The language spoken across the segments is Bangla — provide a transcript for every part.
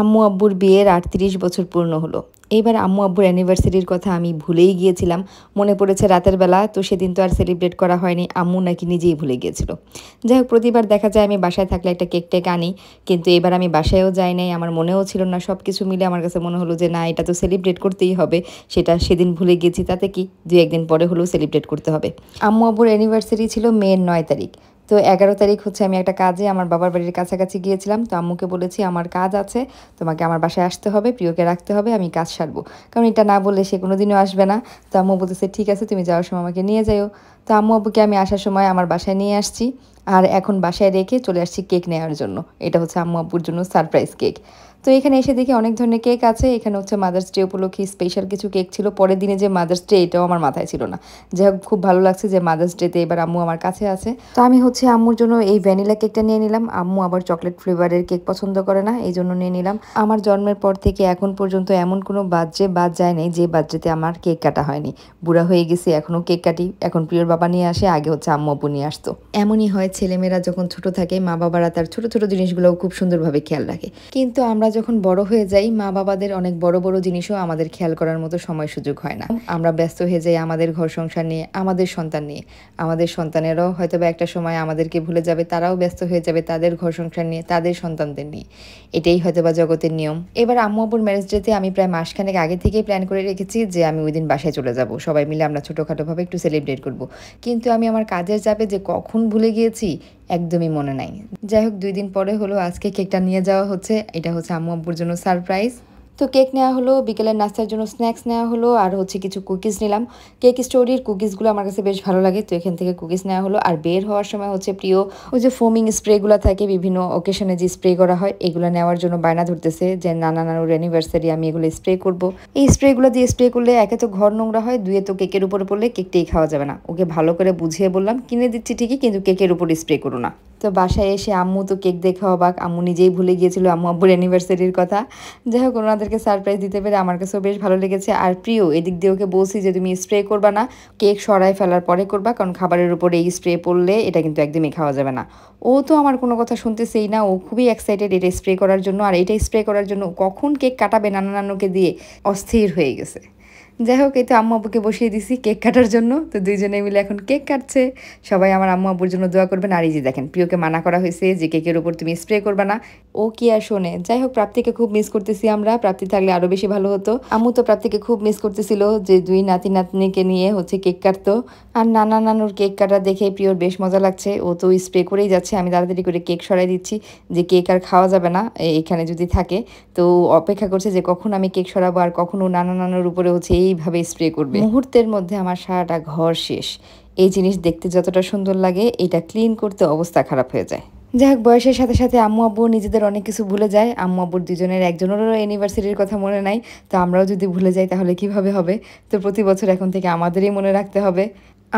আম্মু আব্বুর বিয়ের ৩৮ বছর পূর্ণ হলো। এইবার আম্মু আব্বুর অ্যানিভার্সারির কথা আমি ভুলেই গিয়েছিলাম। মনে পড়েছে রাতের বেলা, তো সেদিন তো আর সেলিব্রেট করা হয়নি। আম্মু নাকি নিজেই ভুলে গিয়েছিল। যাই হোক, প্রতিবার দেখা যায় আমি বাসায় থাকলে একটা কেক টেক আনি, কিন্তু এবার আমি বাসায়ও যাই নাই, আমার মনেও ছিল না। সব কিছু মিলে আমার কাছে মনে হলো যে না, এটা তো সেলিব্রেট করতেই হবে। সেটা সেদিন ভুলে গিয়েছি, তাতে কি, ২-১ দিন পরে হলেও সেলিব্রেট করতে হবে। আম্মু আব্বুর অ্যানিভার্সারি ছিল মের ৯ তারিখ। তো ১১ তারিখ হচ্ছে আমি একটা কাজে আমার বাবার বাড়ির কাছাকাছি গিয়েছিলাম। তো আম্মুকে বলেছি আমার কাজ আছে, তোমাকে আমার বাসায় আসতে হবে, প্রিয়কে রাখতে হবে, আমি কাজ সারবো। কারণ এটা না বললে সে কোনোদিনও আসবে না। তো আম্মু বলতেছে ঠিক আছে, তুমি যাওয়ার সময় আমাকে নিয়ে যাও। তো আম্মু আব্বুকে আমি আসার সময় আমার বাসায় নিয়ে আসছি, আর এখন বাসায় রেখে চলে আসছি কেক নেওয়ার জন্য। এটা হচ্ছে আম্মু আব্বুর জন্য সারপ্রাইজ কেক। তো এখানে এসে দেখি অনেক ধরনের কেক আছে। এখানে হচ্ছে মাদার্স ডে উপলক্ষে স্পেশাল কিছু কেক ছিল। পরের দিনে যে মাদার্স ডে, এটাও আমার মাথায় ছিল না। যাই হোক, খুব ভালো লাগছে যে মাদার্স ডেতে এবার আম্মু আমার কাছে আছে। তো আমি হচ্ছে আম্মুর জন্য এই ভ্যানিলা কেকটা নিয়ে নিলাম। আম্মু আবার চকলেট ফ্লেভারের কেক পছন্দ করে না, এই জন্য নিয়ে নিলাম। আমার জন্মের পর থেকে এখন পর্যন্ত এমন কোনো বার্থডে বাদ যায় নাই যে বার্থডেতে আমার কেক কাটা হয়নি। বুড়া হয়ে গেছি, এখনও কেক কাটি। এখন প্রিয়র বাবা নিয়ে আসে, আগে হচ্ছে আম্মু আব্বু নিয়ে আসতো। এমনই হয়, ছেলেমেয়েরা যখন ছোট থাকে মা বাবারা তার ছোট ছোট জিনিসগুলোও খুব সুন্দরভাবে খেয়াল রাখে। কিন্তু আমরা যখন বড় হয়ে যাই, মা বাবাদের অনেক বড় বড় জিনিসও আমাদের খেয়াল করার মতো সময় সুযোগ হয় না। আমরা ব্যস্ত হয়ে যাই আমাদের ঘর সংসার নিয়ে, আমাদের সন্তান নিয়ে। আমাদের সন্তানেরাও হয়তো বা একটা সময় আমাদেরকে ভুলে যাবে, তারাও ব্যস্ত হয়ে যাবে তাদের ঘর সংসার নিয়ে, তাদের সন্তানদের নিয়ে। এটাই হয়তো বা জগতের নিয়ম। এবার আম্মু আব্বুর ম্যারেজ ডেতে আমি প্রায় মাসখানেক আগে থেকেই প্ল্যান করে রেখেছি যে আমি ওই দিন বাসায় চলে যাব, সবাই মিলে আমরা ছোটোখাটোভাবে একটু সেলিব্রেট করব। কিন্তু আমি আমার কাজের চাপে যে কখন ভুলে গিয়েছি একদমই মনে নাই। যাই হোক, ২ দিন পরে হলো আজকে কেকটা নিয়ে যাওয়া হচ্ছে। এটা হচ্ছে আম্মু আব্বুর জন্য সারপ্রাইজ। তো কেক নেওয়া হলো, বিকেলের নাস্তার জন্য স্ন্যাক্স নেওয়া হলো, আর হচ্ছে কিছু কুকিজ নিলাম। কেক স্টোরির কুকিজগুলো আমার কাছে বেশ ভালো লাগে, তো এখান থেকে কুকিজ নেওয়া হলো। আর বের হওয়ার সময় হচ্ছে প্রিয় ওই যে ফোমিং স্প্রেগুলো থাকে, বিভিন্ন অকেশনে যে স্প্রে করা হয়, এগুলো নেওয়ার জন্য বায়না ধরতেছে যে নানা নানুর অ্যানিভার্সারি, আমি এগুলো স্প্রে করব। এই স্প্রেগুলো দিয়ে স্প্রে করলে একে তো ঘর নোংরা হয়, দুয়ে তো কেকের উপরে পড়লে কেকটাই খাওয়া যাবে না। ওকে ভালো করে বুঝিয়ে বললাম, কিনে দিচ্ছি ঠিকই, কিন্তু কেকের উপর স্প্রে করো না। তো বাসায় এসে আম্মু তো কেক দেখে অবাক, আম্মু নিজেই ভুলে গিয়েছিল আম্মু আব্বুর অ্যানিভার্সারির কথা। যাই হোক, ওনাদেরকে সারপ্রাইজ দিতে পেরে আমার কাছেও বেশ ভালো লেগেছে। আর প্রিয় এদিক দিয়ে ওকে বলছি যে তুমি স্প্রে করবা না, কেক সরাই ফেলার পরে করবা, কারণ খাবারের উপরে এই স্প্রে পড়লে এটা কিন্তু একদমই খাওয়া যাবে না। ও তো আমার কোনো কথা শুনতেছেই না, ও খুবই এক্সাইটেড এটা স্প্রে করার জন্য। আর এটা স্প্রে করার জন্য কখন কেক কাটাবে নানা নানুকে দিয়ে অস্থির হয়ে গেছে। যাই হোক, এই তো আম্মু আব্বুকে বসিয়ে দিছি কেক কাটার জন্য। তো দুইজনে মিলে এখন কেক কাটছে। সবাই আমার আম্মু আব্বুর জন্য দোয়া করবেন। আর এই যে দেখেন, প্রিয়কে মানা করা হয়েছে যে কেকের উপর তুমি স্প্রে করবে না, ও কি আর শোনে। যাই হোক, প্রাপ্তিকে খুব মিস করতেছি আমরা, প্রাপ্তি থাকলে আরো বেশি ভালো হতো। আম্মু তো প্রাপ্তিকে খুব মিস করতেছিল যে ২ নাতি নাতনিকে নিয়ে হচ্ছে কেক কাটতো। আর নানা নানুর কেক কাটা দেখে প্রিয়র বেশ মজা লাগছে, ও তো স্প্রে করেই যাচ্ছে। আমি তাড়াতাড়ি করে কেক সরাই দিচ্ছি যে কেক আর খাওয়া যাবে না এখানে যদি থাকে। তো অপেক্ষা করছে যে কখন আমি কেক সরাবো আর কখন ও নানা নানুর উপরে হচ্ছে এইভাবে স্প্রে করবে। মুহূর্তের মধ্যে আমার সারাটা ঘর শেষ। এই জিনিস দেখতে যতটা সুন্দর লাগে, এটা ক্লিন করতে অবস্থা খারাপ হয়ে যায়। যাই হোক, বয়সের সাথে সাথে আম্মু আব্বু নিজেদের অনেক কিছু ভুলে যায়। আম্মু আব্বুর দুজনের একজনেরও অ্যানিভার্সারির কথা মনে নাই। তো আমরাও যদি ভুলে যাই তাহলে কিভাবে হবে। তো প্রতি বছর এখন থেকে আমাদেরই মনে রাখতে হবে।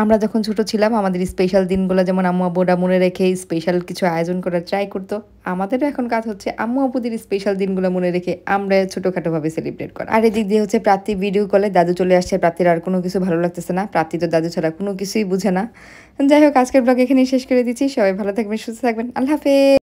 আমরা যখন ছোট ছিলাম আমাদের স্পেশাল দিনগুলো যেমন আম্মু আব্বুরা মনে রেখে স্পেশাল কিছু আয়োজন করার ট্রাই করতো, আমাদেরও এখন কাজ হচ্ছে আম্মু আব্বুদের স্পেশাল দিনগুলো মনে রেখে আমরা ছোটোখাটোভাবে সেলিব্রেট করা। আর এদিক দিয়ে হচ্ছে প্রাপ্তি ভিডিও কলে দাদু চলে আসছে। প্রাপ্তির আর কোনো কিছু ভালো লাগতেছে না, প্রাপ্তি তো দাদু ছাড়া কোনো কিছুই বুঝে না। যাই হোক, আজকের ব্লগ এখানেই শেষ করে দিচ্ছি। সবাই ভালো থাকবেন, সুস্থ থাকবেন, আল্লাহ হাফেজ।